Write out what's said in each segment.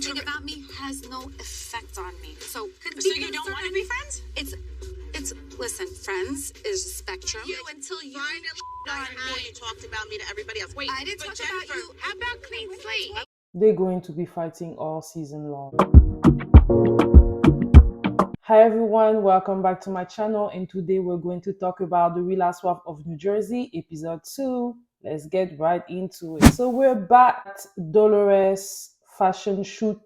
anything about me has no effect on me. So you don't want to be friends? It's listen, friends is a spectrum. Until you find you talked about me to everybody else. Wait, I didn't talk about you. How about clean slate? They're going to be fighting all season long. Hi everyone, welcome back to my channel, and today we're going to talk about The Real Housewives of New Jersey, episode 2. Let's get right into it. So we're back at Dolores' fashion shoot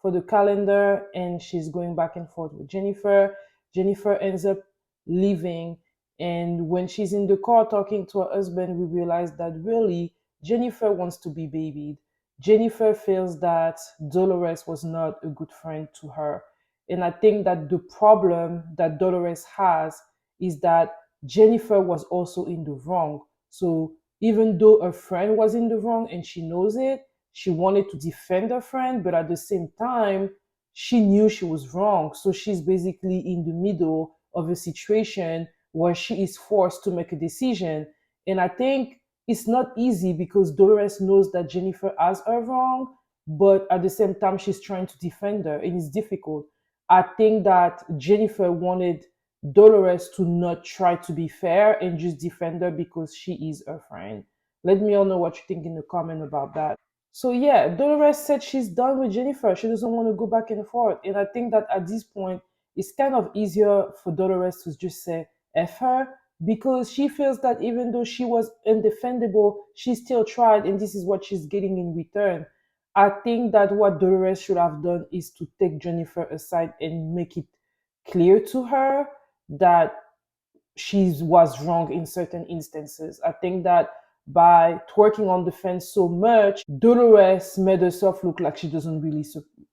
for the calendar, and she's going back and forth with Jennifer. Jennifer ends up leaving, and when she's in the car talking to her husband, we realize that really Jennifer wants to be babied. Jennifer feels that Dolores was not a good friend to her. And I think that the problem that Dolores has is that Jennifer was also in the wrong. So even though her friend was in the wrong and she knows it, she wanted to defend her friend, but at the same time, she knew she was wrong. So she's basically in the middle of a situation where she is forced to make a decision. And I think it's not easy because Dolores knows that Jennifer has her wrong, but at the same time, she's trying to defend her, and it's difficult. I think that Jennifer wanted Dolores to not try to be fair and just defend her because she is her friend. Let me all know what you think in the comment about that. So yeah, Dolores said she's done with Jennifer. She doesn't want to go back and forth. And I think that at this point, it's kind of easier for Dolores to just say F her, because she feels that even though she was undefendable, she still tried, and this is what she's getting in return. I think that what Dolores should have done is to take Jennifer aside and make it clear to her that she was wrong in certain instances. I think that by twerking on the fence so much, Dolores made herself look like she doesn't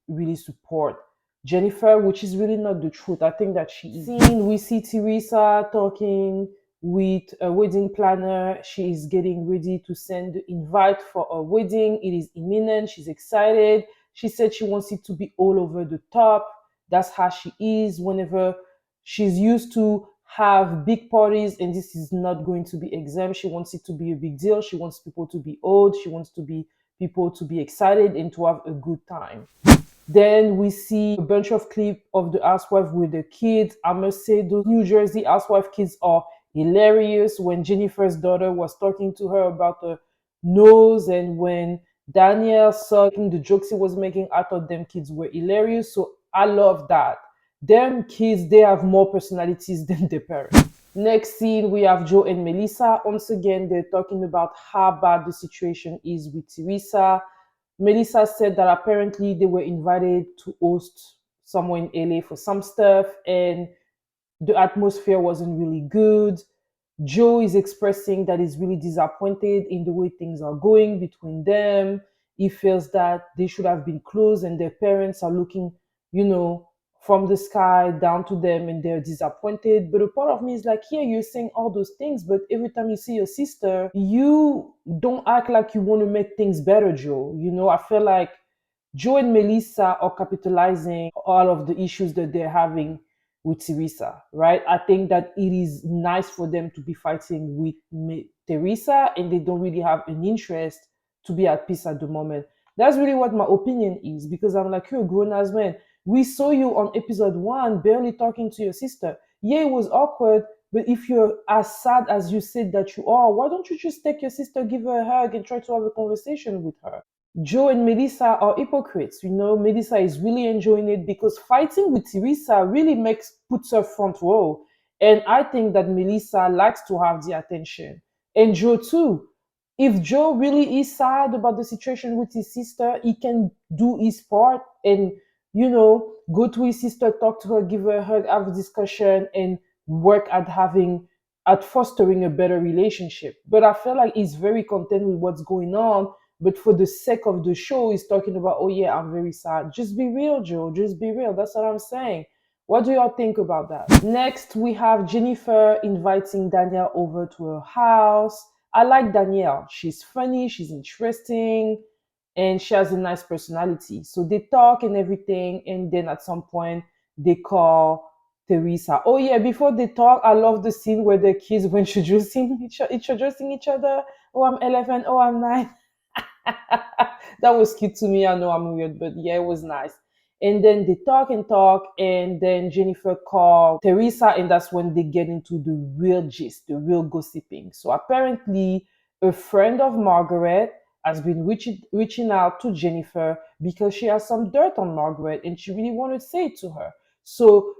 really support Jennifer, which is really not the truth. I think that she is. We see Teresa talking with a wedding planner. She is getting ready to send the invite for a wedding. It is imminent. She's excited. She said she wants it to be all over the top. That's how she is. Whenever she's used to have big parties, and this is not going to be exempt. She wants it to be a big deal. She wants people to be old. She wants people to be excited and to have a good time. Then we see a bunch of clips of the housewife with the kids. I must say those New Jersey housewife kids are hilarious. When Jennifer's daughter was talking to her about the nose, and when Danielle saw the jokes he was making, I thought them kids were hilarious. So I love that. Them kids, they have more personalities than their parents. Next scene, we have Joe and Melissa. Once again, they're talking about how bad the situation is with Teresa. Melissa said that apparently they were invited to host somewhere in LA for some stuff, and the atmosphere wasn't really good. Joe is expressing that he's really disappointed in the way things are going between them. He feels that they should have been close, and their parents are looking, from the sky down to them, and they're disappointed. But a part of me is like, yeah, you're saying all those things, but every time you see your sister, you don't act like you want to make things better, Joe. I feel like Joe and Melissa are capitalizing all of the issues that they're having with Teresa, right? I think that it is nice for them to be fighting with Teresa, and they don't really have an interest to be at peace at the moment. That's really what my opinion is, because I'm like, you're a grown-ass man. We saw you on episode 1 barely talking to your sister. Yeah, it was awkward, but if you're as sad as you said that you are, why don't you just take your sister, give her a hug, and try to have a conversation with her? Joe and Melissa are hypocrites. Melissa is really enjoying it because fighting with Teresa really puts her front row. And I think that Melissa likes to have the attention. And Joe too. If Joe really is sad about the situation with his sister, he can do his part and go to his sister, talk to her, give her a hug, have a discussion, and work at fostering a better relationship. But I feel like he's very content with what's going on. But for the sake of the show, he's talking about, oh yeah, I'm very sad. Just be real, Joe. Just be real. That's what I'm saying. What do y'all think about that? Next, we have Jennifer inviting Danielle over to her house. I like Danielle. She's funny. She's interesting. And she has a nice personality. So they talk and everything. And then at some point, they call Teresa. Oh yeah, before they talk, I love the scene where the kids were introducing each other. Oh, I'm 11. Oh, I'm 9. That was cute to me. I know I'm weird, but yeah, it was nice. And then they talk and talk, and then Jennifer called Teresa, and that's when they get into the real gist, the real gossiping. So apparently, a friend of Margaret has been reaching out to Jennifer because she has some dirt on Margaret and she really wanted to say it to her. So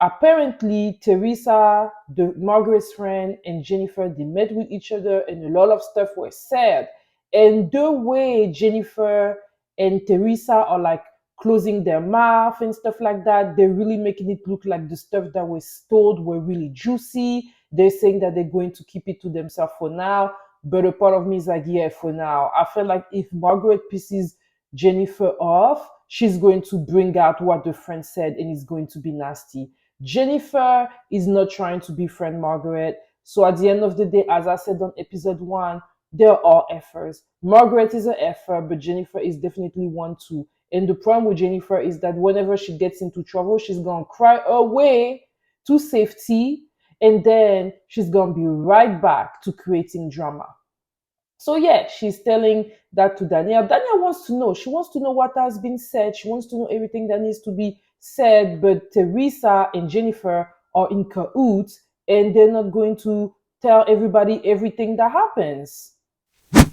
apparently, Teresa, Margaret's friend, and Jennifer, they met with each other and a lot of stuff was said. And the way Jennifer and Teresa are like closing their mouth and stuff like that, they're really making it look like the stuff that was told were really juicy. They're saying that they're going to keep it to themselves for now. But a part of me is like, yeah, for now. I feel like if Margaret pisses Jennifer off, she's going to bring out what the friend said and it's going to be nasty. Jennifer is not trying to befriend Margaret. So at the end of the day, as I said on episode 1, they're all effers. Margaret is an effer, but Jennifer is definitely one too. And the problem with Jennifer is that whenever she gets into trouble, she's going to cry away to safety and then she's going to be right back to creating drama. So yeah, she's telling that to Danielle. Danielle wants to know. She wants to know what has been said. She wants to know everything that needs to be said. But Teresa and Jennifer are in cahoots and they're not going to tell everybody everything that happens.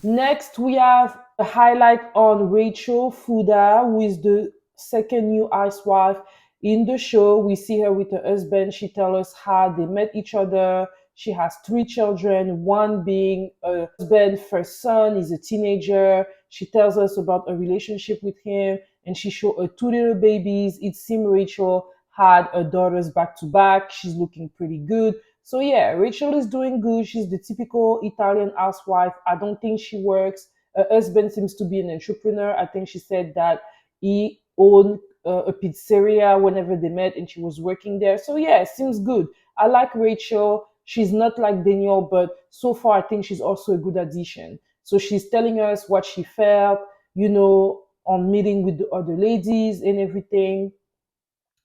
Next, we have a highlight on Rachel Fuda, who is the second new housewife in the show. We see her with her husband. She tells us how they met each other. She has 3 children, one being a husband's first son. He's a teenager. She tells us about a relationship with him, and she showed her 2 little babies. It seemed Rachel had her daughters back to back. She's looking pretty good. So yeah, Rachel is doing good. She's the typical Italian housewife. I don't think she works. Her husband seems to be an entrepreneur. I think she said that he owned a pizzeria whenever they met and she was working there. So yeah, seems good. I like Rachel. She's not like Danielle, but so far I think she's also a good addition. So she's telling us what she felt, on meeting with the other ladies and everything.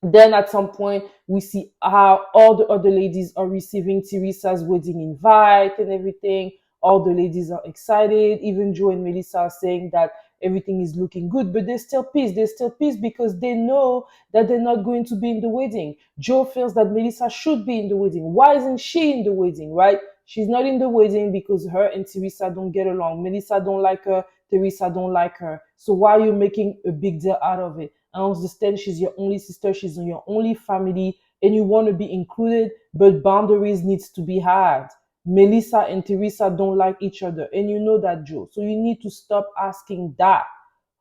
Then at some point, we see how all the other ladies are receiving Teresa's wedding invite and everything. All the ladies are excited. Even Joe and Melissa are saying that everything is looking good, but they're still pissed. They're still pissed because they know that they're not going to be in the wedding. Joe feels that Melissa should be in the wedding. Why isn't she in the wedding, right? She's not in the wedding because her and Teresa don't get along. Melissa don't like her. Teresa don't like her. So why are you making a big deal out of it? I understand she's your only sister, she's in your only family, and you want to be included, but boundaries needs to be had. Melissa and Teresa don't like each other, and you know that, Joe. So you need to stop asking that.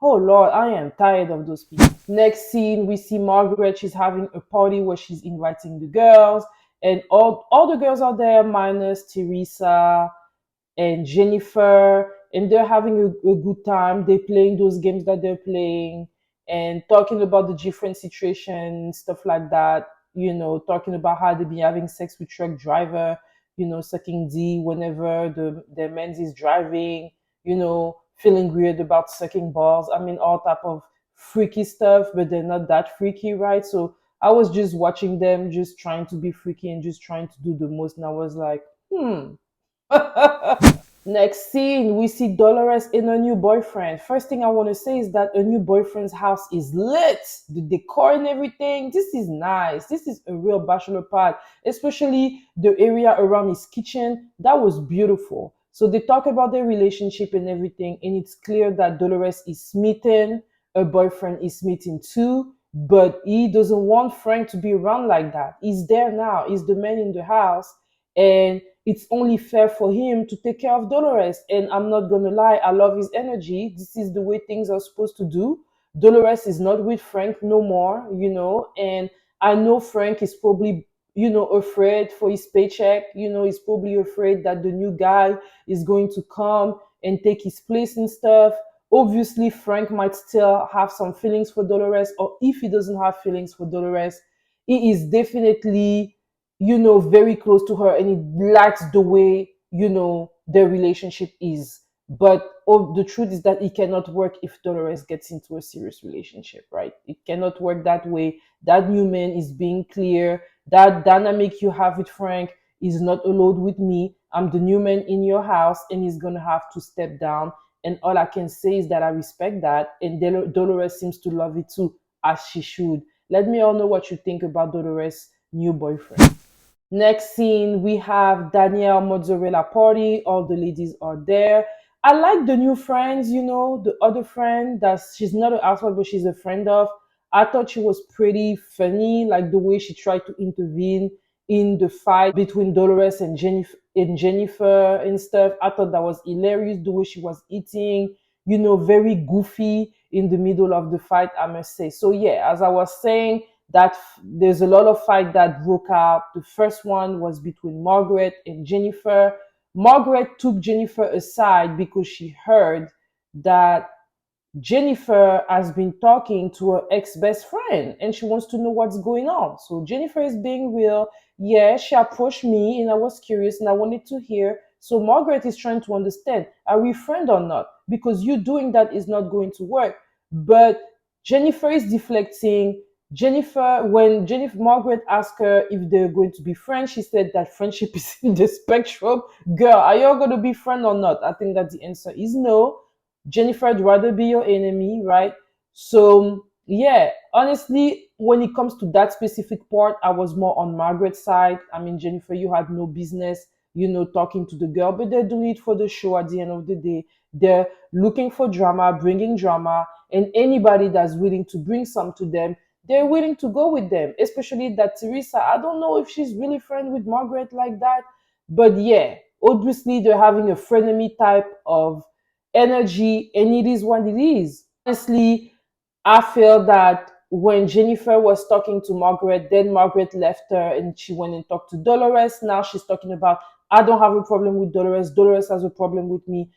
Oh Lord, I am tired of those people. Next scene, we see Margaret. She's having a party where she's inviting the girls, and all the girls are there minus Teresa and Jennifer, and they're having a good time. They're playing those games that they're playing and talking about the different situations, stuff like that. Talking about how they be having sex with truck driver, sucking D whenever their man is driving, feeling weird about sucking balls. I mean, all type of freaky stuff, but they're not that freaky, right? So I was just watching them, just trying to be freaky and just trying to do the most. And I was like, Next scene, we see Dolores and her new boyfriend. First thing I want to say is that her new boyfriend's house is lit. The decor and everything, this is nice. This is a real bachelor pad, especially the area around his kitchen. That was beautiful. So they talk about their relationship and everything, and it's clear that Dolores is smitten. Her boyfriend is smitten too, but he doesn't want Frank to be around like that. He's there now. He's the man in the house, and it's only fair for him to take care of Dolores. And I'm not gonna lie, I love his energy. This is the way things are supposed to do. Dolores is not with Frank no more, and I know Frank is probably, afraid for his paycheck. He's probably afraid that the new guy is going to come and take his place and stuff. Obviously, Frank might still have some feelings for Dolores, or if he doesn't have feelings for Dolores, he is definitely very close to her and he likes the way, their relationship is. But the truth is that it cannot work if Dolores gets into a serious relationship, right? It cannot work that way. That new man is being clear. That dynamic you have with Frank is not allowed with me. I'm the new man in your house and he's going to have to step down. And all I can say is that I respect that. And Dolores seems to love it too, as she should. Let me all know what you think about Dolores' new boyfriend. Next scene, we have Danielle Mozzarella party. All the ladies are there. I like the new friends, the other friend that she's not an housewife, but she's a friend of. I thought she was pretty funny, like the way she tried to intervene in the fight between Dolores and Jennifer and stuff. I thought that was hilarious, the way she was eating, very goofy in the middle of the fight, I must say. So yeah, as I was saying, that there's a lot of fight that broke out. The first one was between Margaret and Jennifer. Margaret took Jennifer aside because she heard that Jennifer has been talking to her ex-best friend and she wants to know what's going on. So Jennifer is being real. Yeah, she approached me and I was curious and I wanted to hear. So Margaret is trying to understand, are we friends or not? Because you doing that is not going to work. But Jennifer is deflecting. When Margaret asked her if they're going to be friends, she said that friendship is in the spectrum. Girl, are you all going to be friends or not? I think that the answer is no. Jennifer would rather be your enemy, right? So yeah, honestly, when it comes to that specific part, I was more on Margaret's side. I mean, Jennifer, you had no business, talking to the girl, but they're doing it for the show at the end of the day. They're looking for drama, bringing drama, and anybody that's willing to bring some to them, they're willing to go with them, especially that Teresa. I don't know if she's really friends with Margaret like that, but yeah, obviously they're having a frenemy type of energy, and it is what it is. Honestly, I feel that when Jennifer was talking to Margaret, then Margaret left her and she went and talked to Dolores. Now she's talking about, I don't have a problem with Dolores. Dolores has a problem with me.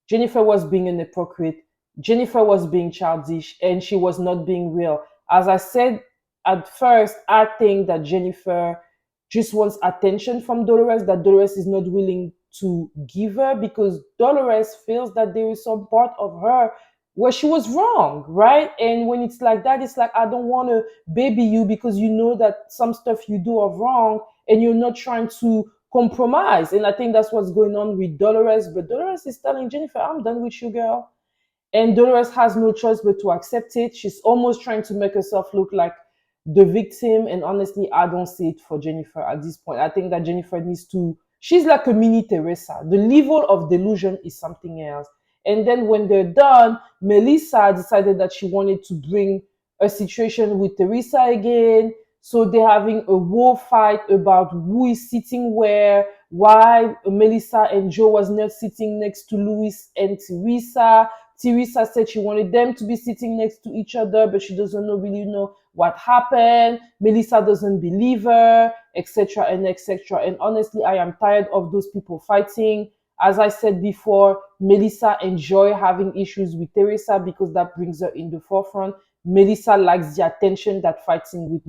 Jennifer was being an hypocrite. Jennifer was being childish and she was not being real. As I said at first, I think that Jennifer just wants attention from Dolores that Dolores is not willing to give her, because Dolores feels that there is some part of her where she was wrong, right? And when it's like that, it's like, I don't want to baby you because you know that some stuff you do are wrong and you're not trying to compromise. And I think that's what's going on with Dolores. But Dolores is telling Jennifer, I'm done with you, girl. And Dolores has no choice but to accept it. She's almost trying to make herself look like the victim. And honestly, I don't see it for Jennifer at this point. I think that Jennifer needs to, she's like a mini Teresa. The level of delusion is something else. And then when they're done, Melissa decided that she wanted to bring a situation with Teresa again. So they're having a war fight about who is sitting where, why Melissa and Joe was not sitting next to Louis and Teresa. Teresa said she wanted them to be sitting next to each other, but she doesn't really know what happened. Melissa doesn't believe her, etc. and etc. And honestly, I am tired of those people fighting. As I said before, Melissa enjoys having issues with Teresa because that brings her in the forefront. Melissa likes the attention that fighting with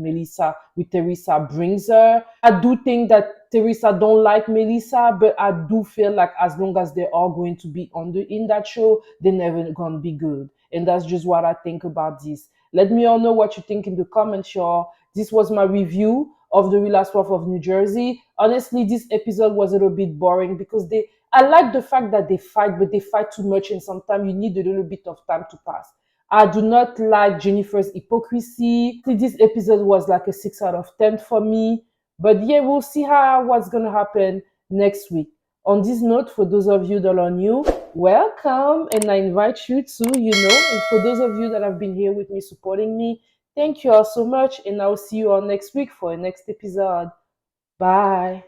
Teresa brings her. I do think that Teresa don't like Melissa, but I do feel like as long as they're all going to be in that show, they're never gonna be good. And that's just what I think about this. Let me all know what you think in the comments, y'all. This was my review of The Real Housewives of New Jersey. Honestly, this episode was a little bit boring because I like the fact that they fight, but they fight too much and sometimes you need a little bit of time to pass. I do not like Jennifer's hypocrisy. This episode was like a 6 out of 10 for me. But yeah, we'll see what's going to happen next week. On this note, for those of you that are new, welcome. And I invite you to, and for those of you that have been here with me, supporting me, thank you all so much. And I'll see you all next week for a next episode. Bye.